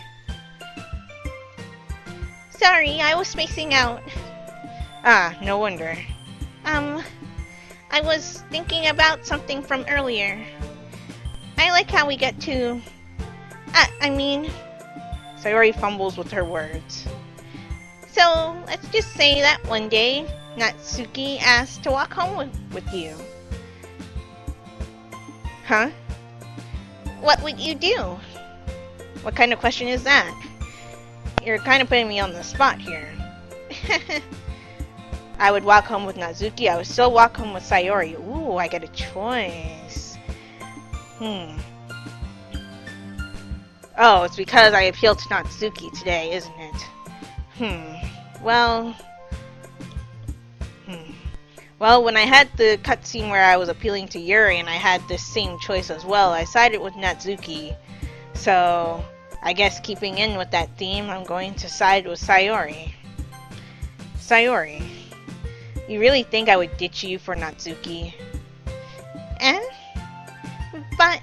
Sorry, I was spacing out. Ah, no wonder. I was thinking about something from earlier. I like how we get to... Sayori fumbles with her words. So, let's just say that one day, Natsuki asked to walk home with you. Huh? What would you do? What kind of question is that? You're kind of putting me on the spot here. I would walk home with Natsuki. I would still walk home with Sayori. Ooh, I get a choice. Oh, it's because I appealed to Natsuki today, isn't it? Well, when I had the cutscene where I was appealing to Yuri and I had this same choice as well, I sided with Natsuki. So, I guess keeping in with that theme, I'm going to side with Sayori. Sayori, you really think I would ditch you for Natsuki? But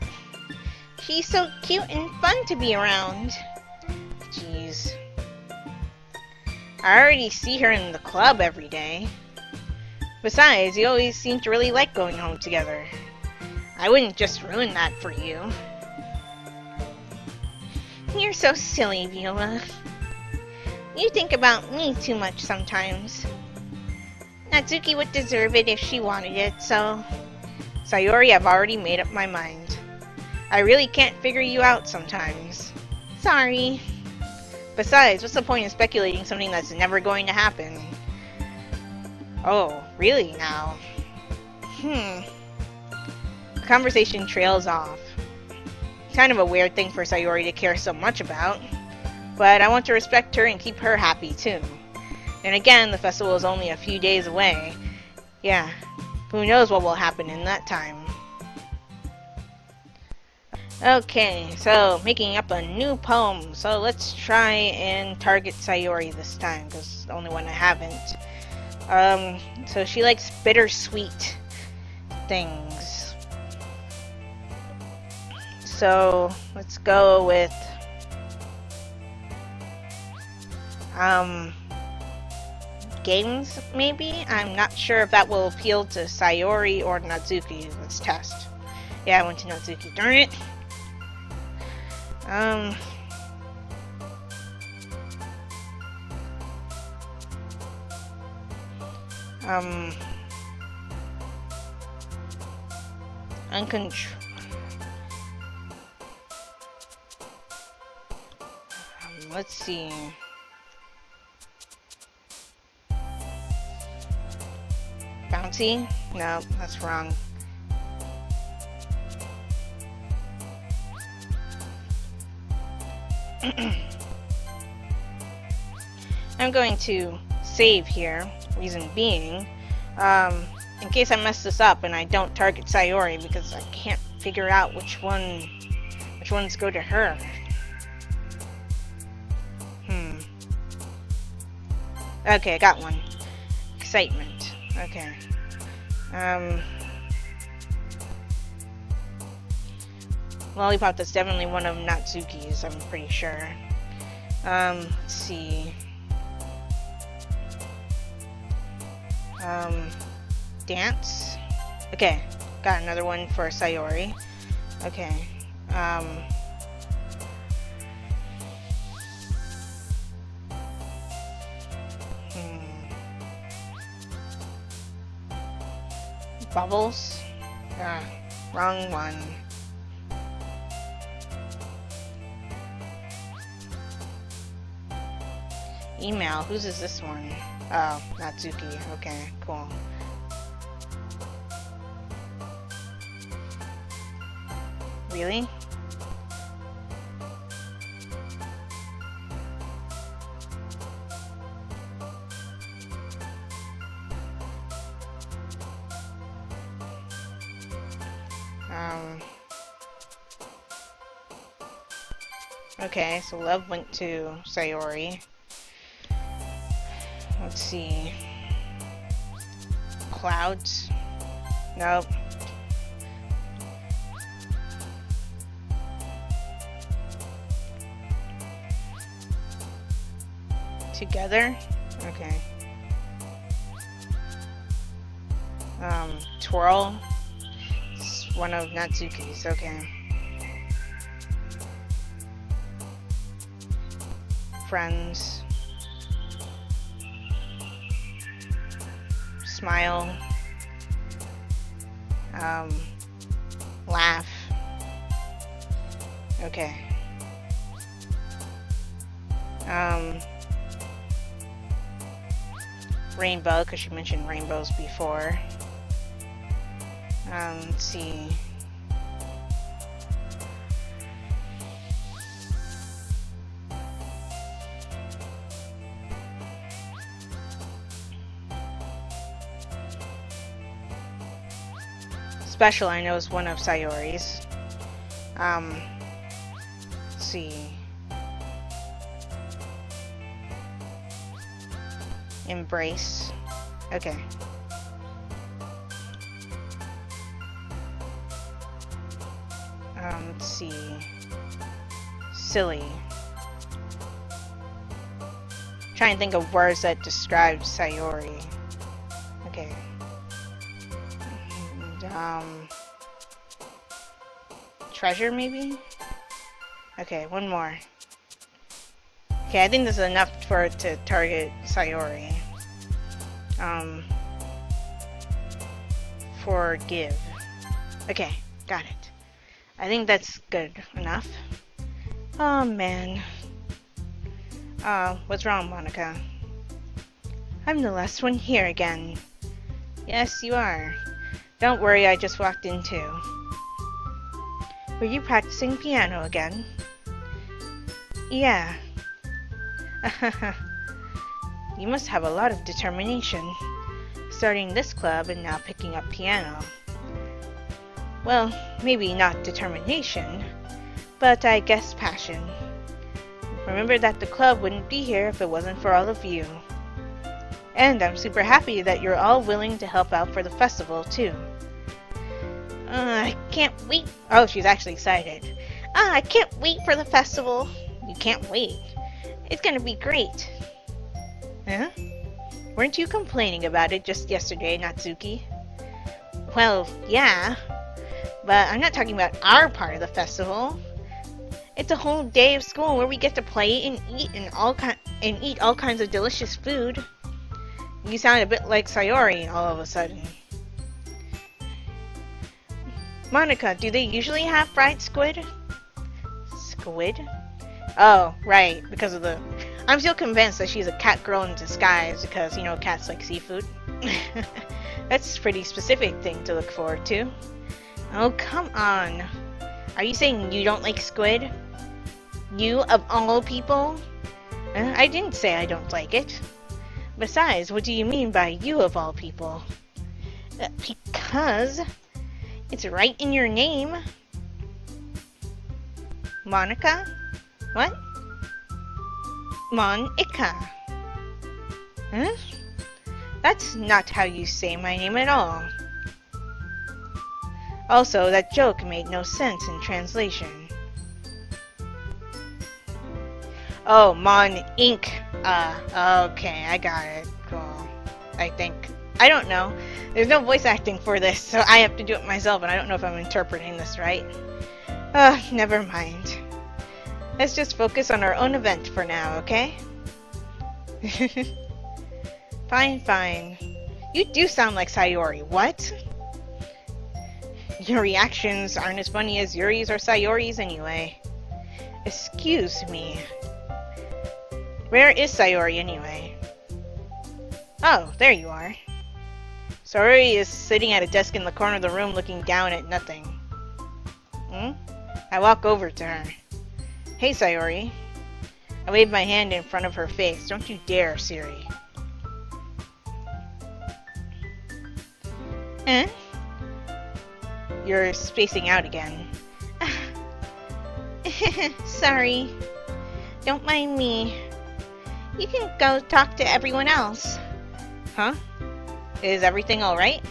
she's so cute and fun to be around. Jeez. I already see her in the club every day. Besides, you always seem to really like going home together. I wouldn't just ruin that for you. You're so silly, Viola. You think about me too much sometimes. Natsuki would deserve it if she wanted it, so... Sayori, I've already made up my mind. I really can't figure you out sometimes. Sorry. Besides, what's the point in speculating something that's never going to happen? Oh, really now? The conversation trails off. Kind of a weird thing for Sayori to care so much about. But I want to respect her and keep her happy too. And again, the festival is only a few days away. Yeah, who knows what will happen in that time. Okay, so making up a new poem. So let's try and target Sayori this time, because it's the only one I haven't. So she likes bittersweet things. So let's go with games, maybe? I'm not sure if that will appeal to Sayori or Natsuki. Let's test. Yeah, I went to Natsuki. Darn it! Let's see. Bouncy? No, that's wrong. I'm going to save here, reason being, in case I mess this up and I don't target Sayori, because I can't figure out which ones go to her. Okay, I got one. Excitement. Okay. Lollipop, that's definitely one of Natsuki's, I'm pretty sure. Let's see. Dance. Okay, got another one for Sayori. Okay. Bubbles. Wrong one. Email. Whose is this one? Oh, Natsuki. Okay, cool. Really? Okay, so love went to Sayori. Let's see. Clouds? Nope. Together? Okay. Twirl? It's one of Natsuki's, okay. Friends. Smile. Laugh. Okay. Rainbow, because she mentioned rainbows before. Let's see. Special, I know, is one of Sayori's. Let's see. Embrace. Okay. Let's see. Silly. Trying to think of words that describe Sayori. Okay. And, treasure, maybe? Okay, one more. Okay, I think this is enough for it to target Sayori. Forgive. Okay, got it. I think that's good enough. Oh, man. What's wrong, Monica? I'm the last one here again. Yes, you are. Don't worry, I just walked in too. Were you practicing piano again? Yeah. You must have a lot of determination, starting this club and now picking up piano. Well, maybe not determination, but I guess passion. Remember that the club wouldn't be here if it wasn't for all of you. And I'm super happy that you're all willing to help out for the festival, too. I can't wait. Oh, she's actually excited. Ah, I can't wait for the festival. You can't wait. It's gonna be great. Huh? Weren't you complaining about it just yesterday, Natsuki? Well, yeah. But I'm not talking about our part of the festival. It's a whole day of school where we get to play and eat eat all kinds of delicious food. You sound a bit like Sayori all of a sudden. Monica, do they usually have fried squid? Squid? Oh, right, because of the... I'm still convinced that she's a cat girl in disguise because, you know, cats like seafood. That's a pretty specific thing to look forward to. Oh, come on. Are you saying you don't like squid? You, of all people? I didn't say I don't like it. Besides, what do you mean by you of all people? Because it's right in your name. Monica? What? Monica. Huh? That's not how you say my name at all. Also, that joke made no sense in translation. Oh, Mon Inc. Okay, I got it. Cool. I think. I don't know. There's no voice acting for this, so I have to do it myself, and I don't know if I'm interpreting this right. Never mind. Let's just focus on our own event for now, okay? Fine, fine. You do sound like Sayori. What? Your reactions aren't as funny as Yuri's or Sayori's anyway. Excuse me. Where is Sayori anyway? Oh, there you are. Sayori is sitting at a desk in the corner of the room looking down at nothing. I walk over to her. Hey, Sayori. I wave my hand in front of her face. Don't you dare, Siri. You're spacing out again. Sorry. Don't mind me. You can go talk to everyone else. Huh? Is everything alright?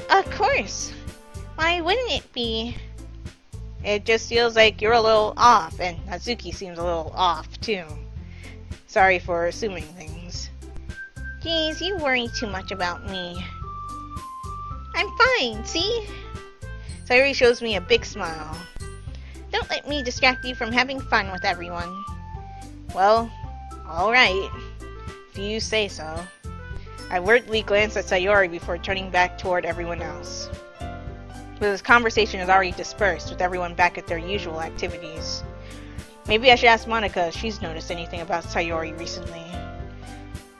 Of course. Why wouldn't it be? It just feels like you're a little off, and Natsuki seems a little off, too. Sorry for assuming things. Geez, you worry too much about me. I'm fine, see? Sayori shows me a big smile. Don't let me distract you from having fun with everyone. Well, alright. If you say so. I weirdly glance at Sayori before turning back toward everyone else. But this conversation is already dispersed, with everyone back at their usual activities. Maybe I should ask Monica if she's noticed anything about Sayori recently.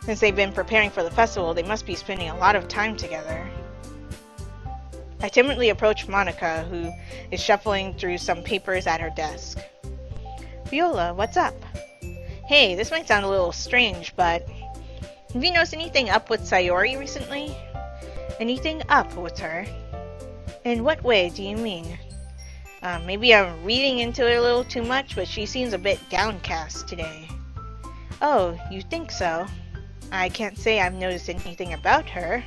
Since they've been preparing for the festival, they must be spending a lot of time together. I timidly approach Monica, who is shuffling through some papers at her desk. Viola, what's up? Hey, this might sound a little strange, but have you noticed anything up with Sayori recently? Anything up with her? In what way do you mean? Maybe I'm reading into it a little too much, but she seems a bit downcast today. Oh, you think so? I can't say I've noticed anything about her.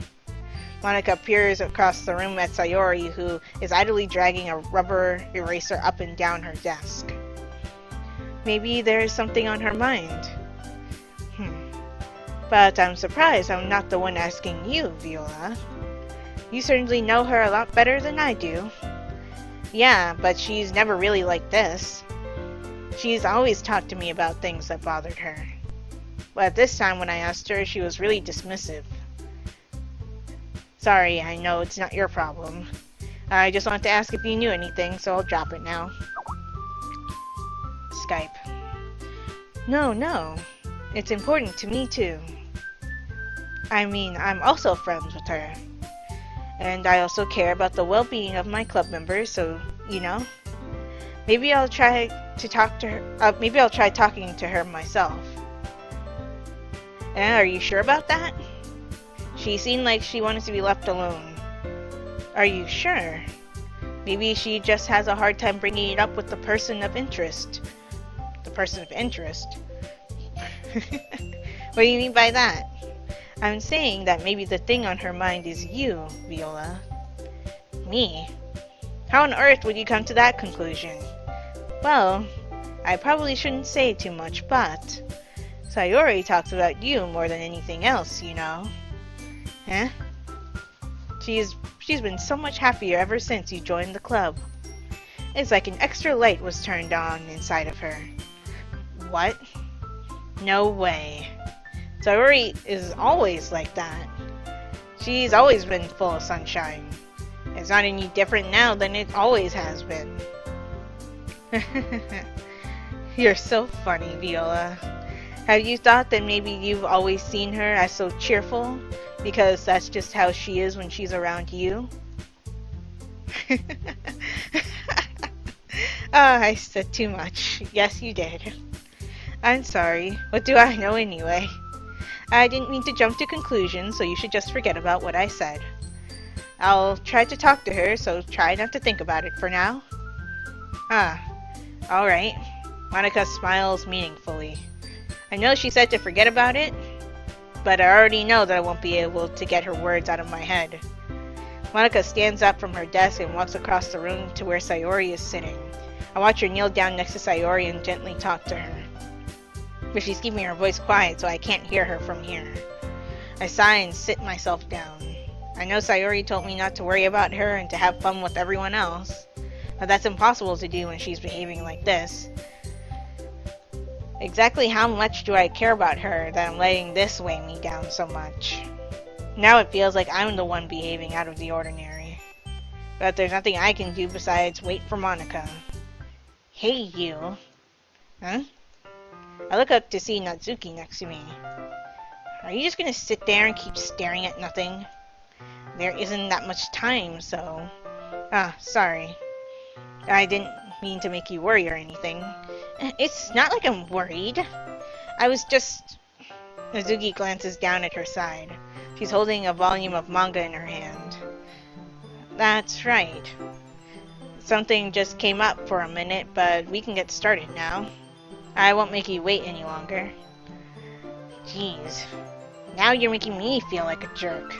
Monica peers across the room at Sayori, who is idly dragging a rubber eraser up and down her desk. Maybe there's something on her mind. But I'm surprised I'm not the one asking you, Viola. You certainly know her a lot better than I do. Yeah, but she's never really like this. She's always talked to me about things that bothered her. But this time when I asked her, she was really dismissive. Sorry, I know it's not your problem. I just wanted to ask if you knew anything, so I'll drop it now. Skype. No. It's important to me too. I mean, I'm also friends with her. And I also care about the well-being of my club members, so, you know. Maybe I'll try to talk to her. Maybe I'll try talking to her myself. Are you sure about that? She seemed like she wanted to be left alone. Are you sure? Maybe she just has a hard time bringing it up with the person of interest. The person of interest? What do you mean by that? I'm saying that maybe the thing on her mind is you, Viola. Me? How on earth would you come to that conclusion? Well, I probably shouldn't say too much, but Sayori talks about you more than anything else, you know. Eh? She's been so much happier ever since you joined the club. It's like an extra light was turned on inside of her. What? No way. Sayori is always like that. She's always been full of sunshine. It's not any different now than it always has been. You're so funny, Viola. Have you thought that maybe you've always seen her as so cheerful? Because that's just how she is when she's around you? I said too much. Yes, you did. I'm sorry. What do I know anyway? I didn't mean to jump to conclusions, so you should just forget about what I said. I'll try to talk to her, so try not to think about it for now. Alright. Monica smiles meaningfully. I know she said to forget about it, but I already know that I won't be able to get her words out of my head. Monica stands up from her desk and walks across the room to where Sayori is sitting. I watch her kneel down next to Sayori and gently talk to her. But she's keeping her voice quiet so I can't hear her from here. I sigh and sit myself down. I know Sayori told me not to worry about her and to have fun with everyone else, but that's impossible to do when she's behaving like this. Exactly how much do I care about her that I'm letting this weigh me down so much? Now it feels like I'm the one behaving out of the ordinary. But there's nothing I can do besides wait for Monica. Hey, you. Huh? I look up to see Natsuki next to me. Are you just gonna sit there and keep staring at nothing? There isn't that much time, so... sorry. I didn't mean to make you worry or anything. It's not like I'm worried. I was just... Natsuki glances down at her side. She's holding a volume of manga in her hand. That's right. Something just came up for a minute, but we can get started now. I won't make you wait any longer. Jeez. Now you're making me feel like a jerk.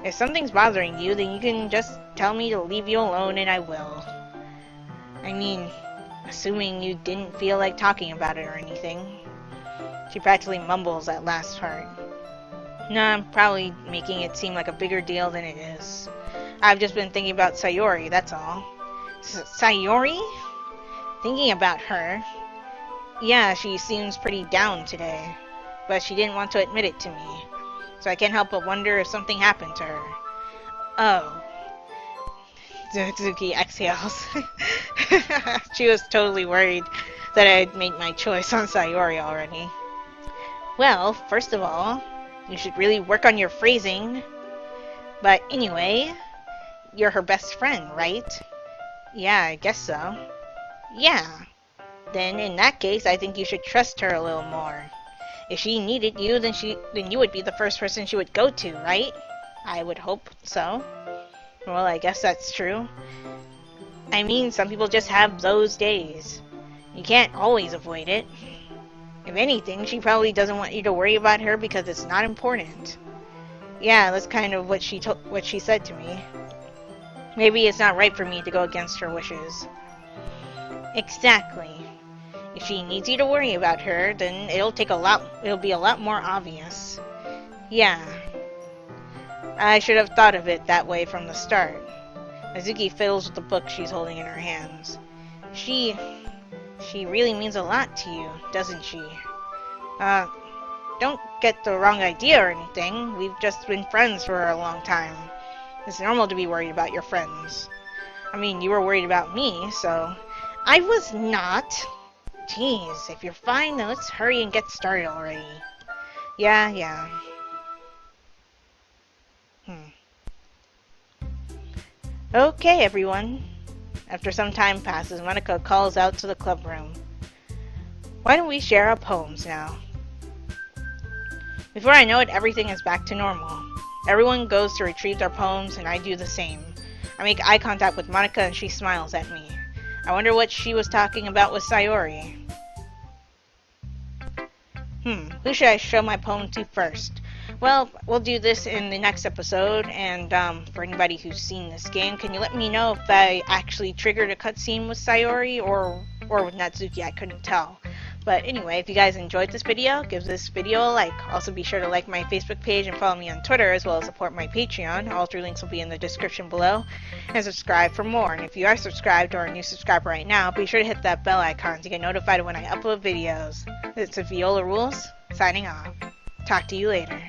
If something's bothering you, then you can just tell me to leave you alone and I will. I mean, assuming you didn't feel like talking about it or anything. She practically mumbles that last part. No, I'm probably making it seem like a bigger deal than it is. I've just been thinking about Sayori, that's all. Sayori? Thinking about her? Yeah, she seems pretty down today, but she didn't want to admit it to me, so I can't help but wonder if something happened to her. Oh. Suzuki exhales. She was totally worried that I had made my choice on Sayori already. Well, first of all, you should really work on your phrasing. But anyway, you're her best friend, right? Yeah, I guess so. Yeah. Then in that case, I think you should trust her a little more. If she needed you, then you would be the first person she would go to, right? I would hope so. Well, I guess that's true. I mean, some people just have those days. You can't always avoid it. If anything, she probably doesn't want you to worry about her because it's not important. Yeah, that's kind of what she said to me. Maybe it's not right for me to go against her wishes. Exactly. If she needs you to worry about her, then it'll be a lot more obvious. Yeah. I should have thought of it that way from the start. Azuki fiddles with the book she's holding in her hands. She really means a lot to you, doesn't she? Don't get the wrong idea or anything. We've just been friends for a long time. It's normal to be worried about your friends. I mean, you were worried about me, so... I was not! Jeez, if you're fine, then let's hurry and get started already. Yeah. Okay, everyone. After some time passes, Monica calls out to the club room. Why don't we share our poems now? Before I know it, everything is back to normal. Everyone goes to retrieve their poems, and I do the same. I make eye contact with Monica, and she smiles at me. I wonder what she was talking about with Sayori. Who should I show my poem to first? Well, we'll do this in the next episode, and for anybody who's seen this game, can you let me know if I actually triggered a cutscene with Sayori or with Natsuki? I couldn't tell. But anyway, if you guys enjoyed this video, give this video a like. Also be sure to like my Facebook page and follow me on Twitter, as well as support my Patreon. All 3 links will be in the description below. And subscribe for more. And if you are subscribed or a new subscriber right now, be sure to hit that bell icon to get notified when I upload videos. It's a Viola Rules, signing off. Talk to you later.